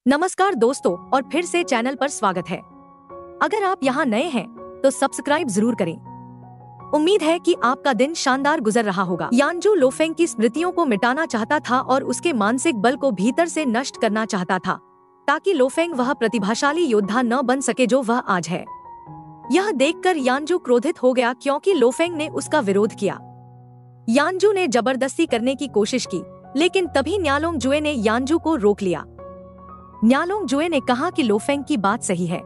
नमस्कार दोस्तों, और फिर से चैनल पर स्वागत है। अगर आप यहाँ नए हैं तो सब्सक्राइब जरूर करें। उम्मीद है कि आपका दिन शानदार गुजर रहा होगा। यानजू लोफेंग की स्मृतियों को मिटाना चाहता था और उसके मानसिक बल को भीतर से नष्ट करना चाहता था, ताकि लोफेंग वह प्रतिभाशाली योद्धा न बन सके जो वह आज है। यह देखकर यानजू क्रोधित हो गया क्योंकि लोफेंग ने उसका विरोध किया। यानजू ने जबरदस्ती करने की कोशिश की, लेकिन तभी न्यालोंग जुए ने यानजू को रोक लिया। न्यालोंग जुए ने कहा कि लोफेंग की बात सही है।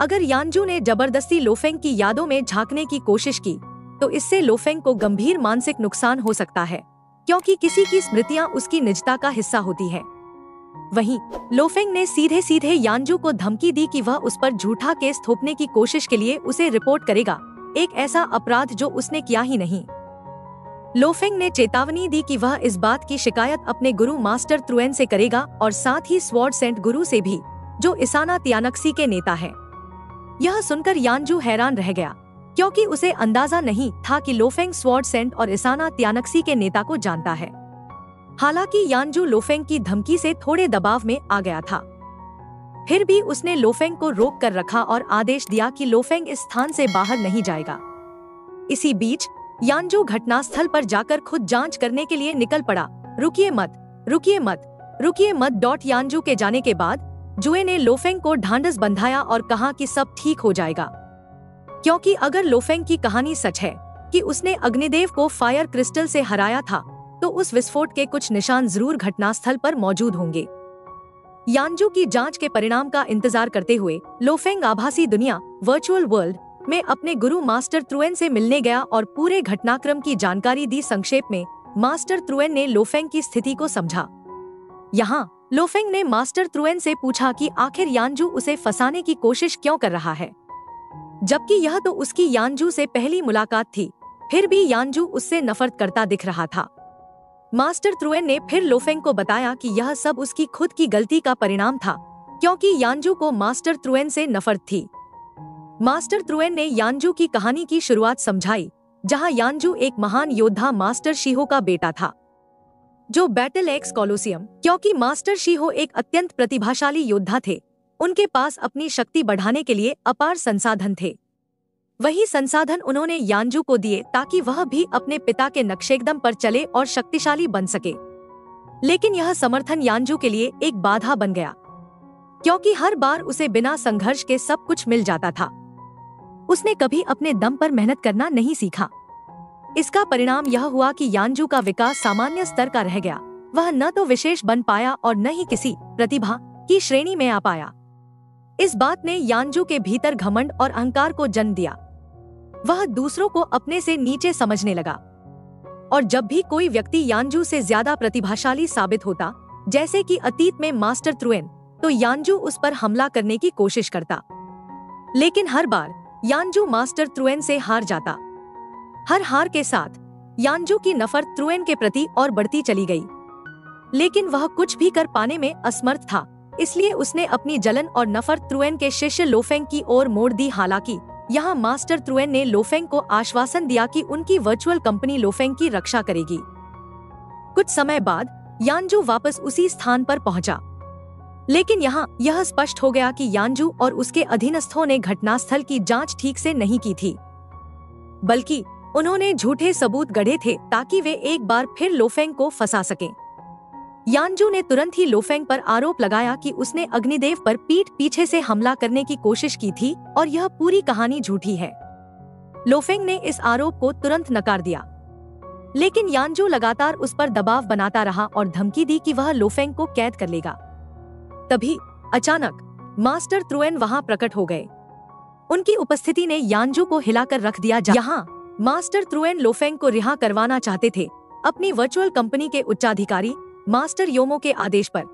अगर यानजू ने जबरदस्ती लोफेंग की यादों में झांकने की कोशिश की तो इससे लोफेंग को गंभीर मानसिक नुकसान हो सकता है, क्योंकि किसी की स्मृतियां उसकी निजता का हिस्सा होती है। वहीं लोफेंग ने सीधे सीधे यानजू को धमकी दी कि वह उस पर झूठा केस थोपने की कोशिश के लिए उसे रिपोर्ट करेगा, एक ऐसा अपराध जो उसने किया ही नहीं। लोफेंग ने चेतावनी दी कि वह इस बात की शिकायत अपने गुरु मास्टर त्रुएन से करेगा और साथ ही स्वॉर्ड सेंट गुरु से भी, जो इसाना त्यानक्सी के नेता हैं। यह सुनकर यानजू हैरान रह गया, क्योंकि उसे अंदाजा नहीं था कि लोफेंग स्वॉर्ड सेंट और इसाना त्यानक्सी के नेता को जानता है। हालांकि यानजू लोफेंग की धमकी से थोड़े दबाव में आ गया था, फिर भी उसने लोफेंग को रोक कर रखा और आदेश दिया कि लोफेंग इस स्थान से बाहर नहीं जाएगा। इसी बीच यानजू घटनास्थल पर जाकर खुद जांच करने के लिए निकल पड़ा। रुकिए मत, रुकिए मत, रुकिए मत। यानजू के जाने के बाद जुए ने लोफेंग को ढांढस बंधाया और कहा कि सब ठीक हो जाएगा, क्योंकि अगर लोफेंग की कहानी सच है कि उसने अग्निदेव को फायर क्रिस्टल से हराया था, तो उस विस्फोट के कुछ निशान जरूर घटनास्थल पर मौजूद होंगे। यानजू की जांच के परिणाम का इंतजार करते हुए लोफेंग आभासी दुनिया वर्चुअल वर्ल्ड में अपने गुरु मास्टर त्रुएन से मिलने गया और पूरे घटनाक्रम की जानकारी दी। संक्षेप में मास्टर त्रुएन ने लोफेंग की स्थिति को समझा। यहाँ लोफेंग ने मास्टर त्रुएन से पूछा कि आखिर यानजू उसे फंसाने की कोशिश क्यों कर रहा है, जबकि यह तो उसकी यानजू से पहली मुलाकात थी। फिर भी यानजू उससे नफरत करता दिख रहा था। मास्टर त्रुएन ने फिर लोफेंग को बताया कि यह सब उसकी खुद की गलती का परिणाम था, क्योंकि यानजू को मास्टर त्रुएन से नफरत थी। मास्टर त्रुएन ने यानजू की कहानी की शुरुआत समझाई, जहां यानजू एक महान योद्धा मास्टर शीहो का बेटा था, जो बैटल एक्स कोलोसियम, क्योंकि मास्टर शीहो एक अत्यंत प्रतिभाशाली योद्धा थे, उनके पास अपनी शक्ति बढ़ाने के लिए अपार संसाधन थे। वही संसाधन उन्होंने यानजू को दिए ताकि वह भी अपने पिता के नक्शेकदम पर चले और शक्तिशाली बन सके। लेकिन यह समर्थन यानजू के लिए एक बाधा बन गया, क्योंकि हर बार उसे बिना संघर्ष के सब कुछ मिल जाता था। उसने कभी अपने दम पर मेहनत करना नहीं सीखा। इसका परिणाम यह हुआ कि यानजू का विकास सामान्य स्तर का रह गया। वह न तो विशेष बन पाया और न ही किसी प्रतिभा की श्रेणी में आ पाया। इस बात ने यानजू के भीतर घमंड और अहंकार को जन्म दिया। वह दूसरों को अपने से नीचे समझने लगा, और जब भी कोई व्यक्ति यानजू से ज्यादा प्रतिभाशाली साबित होता, जैसे कि अतीत में मास्टर त्रुएन, तो यानजू उस पर हमला करने की कोशिश करता। लेकिन हर बार यानजू मास्टर त्रुएन से हार जाता। हर हार के साथ यानजू की नफरत त्रुएन के प्रति और बढ़ती चली गई, लेकिन वह कुछ भी कर पाने में असमर्थ था। इसलिए उसने अपनी जलन और नफरत त्रुएन के शिष्य लोफेंग की ओर मोड़ दी। हालांकि यहाँ मास्टर त्रुएन ने लोफेंग को आश्वासन दिया कि उनकी वर्चुअल कंपनी लोफेंग की रक्षा करेगी। कुछ समय बाद यानजू वापस उसी स्थान पर पहुंचा, लेकिन यहाँ यह स्पष्ट हो गया कि यानजू और उसके अधीनस्थों ने घटनास्थल की जांच ठीक से नहीं की थी, बल्कि उन्होंने झूठे सबूत गढ़े थे ताकि वे एक बार फिर लोफेंग को फंसा सकें। यानजू ने तुरंत ही लोफेंग पर आरोप लगाया कि उसने अग्निदेव पर पीठ पीछे से हमला करने की कोशिश की थी और यह पूरी कहानी झूठी है। लोफेंग ने इस आरोप को तुरंत नकार दिया, लेकिन यानजू लगातार उस पर दबाव बनाता रहा और धमकी दी कि वह लोफेंग को कैद कर लेगा। तभी अचानक मास्टर त्रुएन वहां प्रकट हो गए। उनकी उपस्थिति ने यानजू को हिलाकर रख दिया। यहाँ मास्टर त्रुएन लोफेंग को रिहा करवाना चाहते थे, अपनी वर्चुअल कंपनी के उच्चाधिकारी मास्टर योमो के आदेश पर।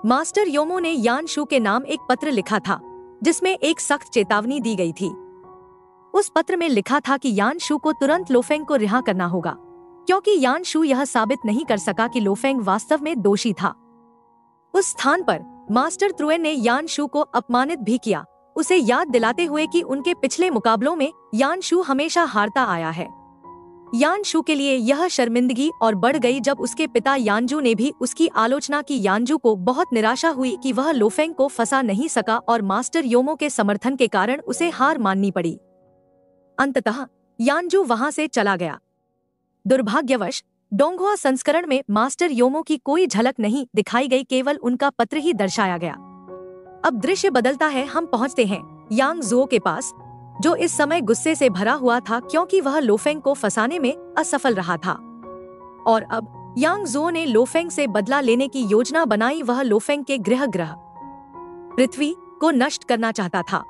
मास्टर योमो ने यानशू के नाम एक पत्र लिखा था, जिसमें एक सख्त चेतावनी दी गई थी। उस पत्र में लिखा था कि यानशू को तुरंत लोफेंग को रिहा करना होगा, क्योंकि यानशू यह साबित नहीं कर सका कि लोफेंग वास्तव में दोषी था। उस स्थान पर मास्टर त्रुएन ने यानशू को अपमानित भी किया, उसे याद दिलाते हुए कि उनके पिछले मुकाबलों में यानशू हमेशा हारता आया है। यानशू के लिए यह शर्मिंदगी और बढ़ गई जब उसके पिता यानजू ने भी उसकी आलोचना की। यानजू को बहुत निराशा हुई कि वह लोफेंग को फंसा नहीं सका और मास्टर योमो के समर्थन के कारण उसे हार माननी पड़ी। अंततः यानजू वहां से चला गया। दुर्भाग्यवश डोंगहुआ संस्करण में मास्टर योमो की कोई झलक नहीं दिखाई गई, केवल उनका पत्र ही दर्शाया गया। अब दृश्य बदलता है। हम पहुंचते हैं यांग जुओ के पास, जो इस समय गुस्से से भरा हुआ था क्योंकि वह लोफेंग को फंसाने में असफल रहा था। और अब यांग जुओ ने लोफेंग से बदला लेने की योजना बनाई। वह लोफेंग के ग्रह पृथ्वी को नष्ट करना चाहता था।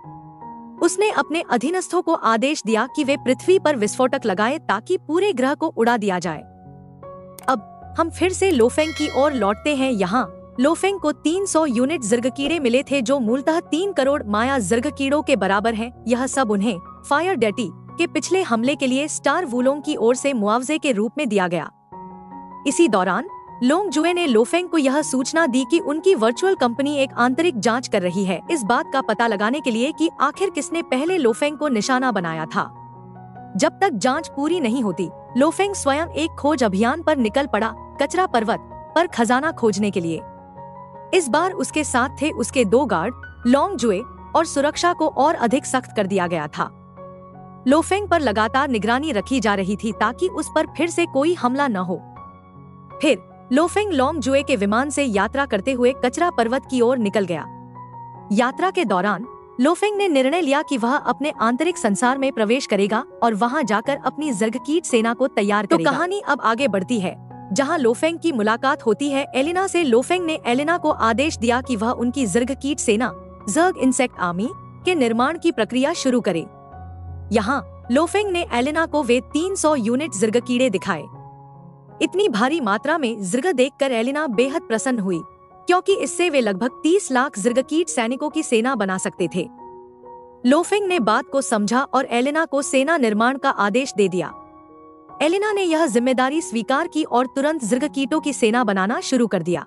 उसने अपने अधीनस्थों को आदेश दिया कि वे पृथ्वी पर विस्फोटक लगाएं ताकि पूरे ग्रह को उड़ा दिया जाए। अब हम फिर से लोफेंग की ओर लौटते हैं। यहाँ लोफेंग को 300 यूनिट ज़िर्गकीड़े मिले थे, जो मूलतः 3 करोड़ माया ज़िर्गकीड़ों के बराबर हैं। यह सब उन्हें फायर डेटी के पिछले हमले के लिए स्टार वुलोंग की ओर से मुआवजे के रूप में दिया गया। इसी दौरान लोंग जुए ने लोफेंग को यह सूचना दी कि उनकी वर्चुअल कंपनी एक आंतरिक जांच कर रही है, इस बात का पता लगाने के लिए कि आखिर किसने पहले लोफेंग को निशाना बनाया था। जब तक जांच पूरी नहीं होती, लोफेंग स्वयं एक खोज अभियान पर निकल पड़ा, कचरा पर्वत पर खजाना खोजने के लिए। इस बार उसके साथ थे उसके 2 गार्ड लोंग जुए, और सुरक्षा को और अधिक सख्त कर दिया गया था। लोफेंग पर लगातार निगरानी रखी जा रही थी ताकि उस पर फिर से कोई हमला न हो। फिर लोफेंग लोंग जुए के विमान से यात्रा करते हुए कचरा पर्वत की ओर निकल गया। यात्रा के दौरान लोफेंग ने निर्णय लिया कि वह अपने आंतरिक संसार में प्रवेश करेगा और वहां जाकर अपनी ज़िर्गकीट सेना को तैयार करेगा। तो कहानी अब आगे बढ़ती है, जहां लोफेंग की मुलाकात होती है एलिना से। लोफेंग ने एलिना को आदेश दिया कि वह उनकी ज़िर्गकीट सेना ज़र्ग इंसेक्ट आर्मी के निर्माण की प्रक्रिया शुरू करे। यहाँ लोफेंग ने एलिना को वे 300 यूनिट ज़िर्गकीड़े दिखाए। इतनी भारी मात्रा में ज़िर्ग देखकर एलिना बेहद प्रसन्न हुई, क्योंकि इससे वे लगभग 30 लाख ज़िर्गकीट सैनिकों की सेना बना सकते थे। लोफेंग ने बात को समझा और एलिना को सेना निर्माण का आदेश दे दिया। एलिना ने यह जिम्मेदारी स्वीकार की और तुरंत ज़िर्गकीटों की सेना बनाना शुरू कर दिया।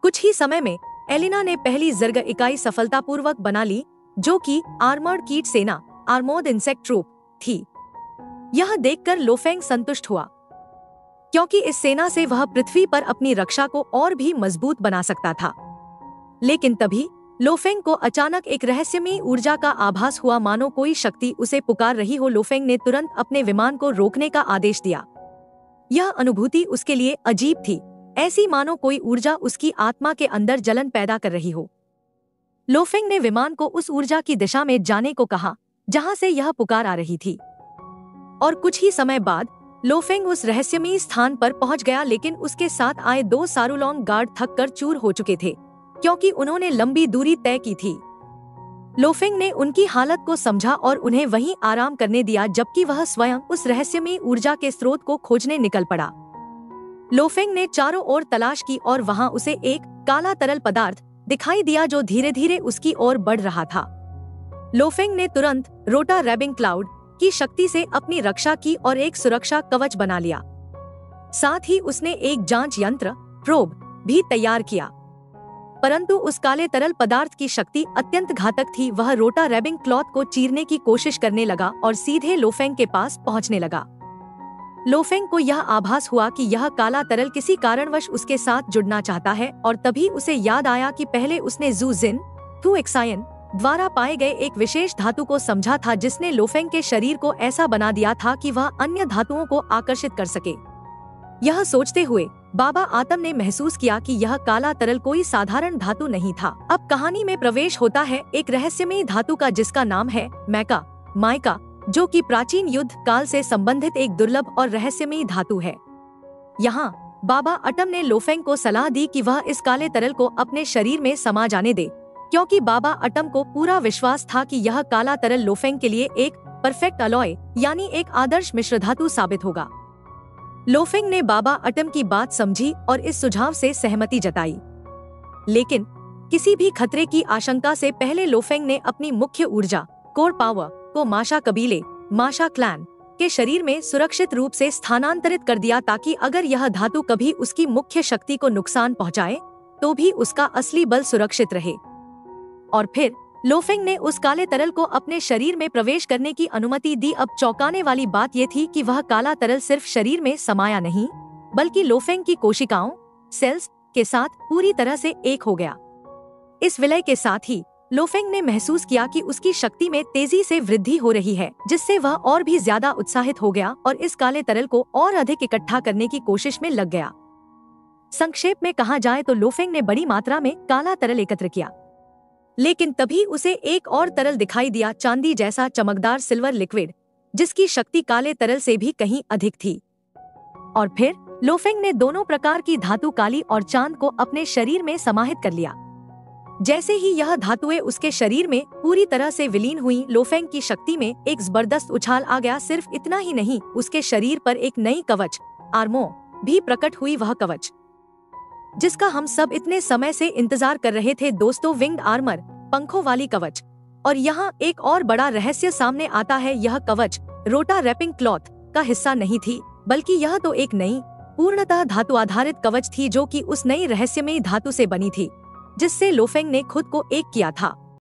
कुछ ही समय में एलिना ने पहली ज़िर्ग इकाई सफलतापूर्वक बना ली, जो कि आर्मर्ड कीट सेना आर्मोर्ड इंसेक्ट ट्रूप थी। यह देखकर लोफेंग संतुष्ट हुआ, क्योंकि इस सेना से वह पृथ्वी पर अपनी रक्षा को और भी मजबूत बना सकता था। लेकिन तभी लोफेंग को अचानक एक रहस्यमयी ऊर्जा का आभास हुआ, मानो कोई शक्ति उसे पुकार रही हो। लोफेंग ने तुरंत अपने विमान को रोकने का आदेश दिया। यह अनुभूति उसके लिए अजीब थी, ऐसी मानो कोई ऊर्जा उसकी आत्मा के अंदर जलन पैदा कर रही हो। लोफेंग ने विमान को उस ऊर्जा की दिशा में जाने को कहा जहां से यह पुकार आ रही थी, और कुछ ही समय बाद लोफेंग उस रहस्यमयी स्थान पर पहुंच गया। लेकिन उसके साथ आए 2 सारूलोंग गार्ड थक कर चूर हो चुके थे, क्योंकि उन्होंने लंबी दूरी तय की थी। लोफेंग ने उनकी हालत को समझा और उन्हें वहीं आराम करने दिया, जबकि वह स्वयं उस रहस्यमयी ऊर्जा के स्रोत को खोजने निकल पड़ा। लोफेंग ने चारों ओर तलाश की और वहां उसे एक काला तरल पदार्थ दिखाई दिया, जो धीरे धीरे उसकी ओर बढ़ रहा था। लोफेंग ने तुरंत रोटा रैबिंग क्लाउड की शक्ति से अपनी रक्षा की और एक सुरक्षा कवच बना लिया। साथ ही उसने एक जांच यंत्र प्रोब भी तैयार किया, परंतु उस काले तरल पदार्थ की शक्ति अत्यंत घातक थी। वह रोटा रैबिंग क्लॉथ को चीरने की कोशिश करने लगा और सीधे लोफेंग के पास पहुंचने लगा। लोफेंग को यह आभास हुआ कि यह काला तरल किसी कारणवश उसके साथ जुड़ना चाहता है, और तभी उसे याद आया कि पहले उसने जू जिन टू एक्सायन द्वारा पाए गए एक विशेष धातु को समझा था, जिसने लोफेंग के शरीर को ऐसा बना दिया था कि वह अन्य धातुओं को आकर्षित कर सके। यह सोचते हुए बाबा आतम ने महसूस किया कि यह काला तरल कोई साधारण धातु नहीं था। अब कहानी में प्रवेश होता है एक रहस्यमयी धातु का, जिसका नाम है माइका, जो कि प्राचीन युद्ध काल से संबंधित एक दुर्लभ और रहस्यमयी धातु है। यहाँ बाबा आतम ने लोफेंग को सलाह दी कि वह इस काले तरल को अपने शरीर में समा जाने दे, क्योंकि बाबा आतम को पूरा विश्वास था कि यह काला तरल लोफेंग के लिए एक परफेक्ट अलॉय यानी एक आदर्श मिश्र धातु साबित होगा। लोफेंग ने बाबा आतम की बात समझी और इस सुझाव से सहमति जताई, लेकिन किसी भी खतरे की आशंका से पहले लोफेंग ने अपनी मुख्य ऊर्जा कोर पावर को माशा कबीले माशा क्लैन के शरीर में सुरक्षित रूप से स्थानांतरित कर दिया, ताकि अगर यह धातु कभी उसकी मुख्य शक्ति को नुकसान पहुंचाए तो भी उसका असली बल सुरक्षित रहे। और फिर लोफेंग ने उस काले तरल को अपने शरीर में प्रवेश करने की अनुमति दी। अब चौंकाने वाली बात यह थी कि वह काला तरल सिर्फ शरीर में समाया नहीं, बल्कि लोफेंग की कोशिकाओं, सेल्स के साथ पूरी तरह से एक हो गया। इस विलय के साथ ही लोफेंग ने महसूस किया कि उसकी शक्ति में तेजी से वृद्धि हो रही है, जिससे वह और भी ज्यादा उत्साहित हो गया और इस काले तरल को और अधिक इकट्ठा करने की कोशिश में लग गया। संक्षेप में कहा जाए तो लोफेंग ने बड़ी मात्रा में काला तरल एकत्र किया, लेकिन तभी उसे एक और तरल दिखाई दिया, चांदी जैसा चमकदार सिल्वर लिक्विड, जिसकी शक्ति काले तरल से भी कहीं अधिक थी। और फिर लोफेंग ने दोनों प्रकार की धातु, काली और चांद को अपने शरीर में समाहित कर लिया। जैसे ही यह धातुएं उसके शरीर में पूरी तरह से विलीन हुई, लोफेंग की शक्ति में एक जबरदस्त उछाल आ गया। सिर्फ इतना ही नहीं, उसके शरीर पर एक नई कवच, आर्मो, भी प्रकट हुई। वह कवच जिसका हम सब इतने समय से इंतजार कर रहे थे दोस्तों, विंग्ड आर्मर, पंखों वाली कवच। और यहाँ एक और बड़ा रहस्य सामने आता है, यह कवच रोटा रैपिंग क्लॉथ का हिस्सा नहीं थी, बल्कि यह तो एक नई पूर्णतः धातु आधारित कवच थी, जो कि उस नई रहस्यमयी धातु से बनी थी जिससे लोफेंग ने खुद को एक किया था।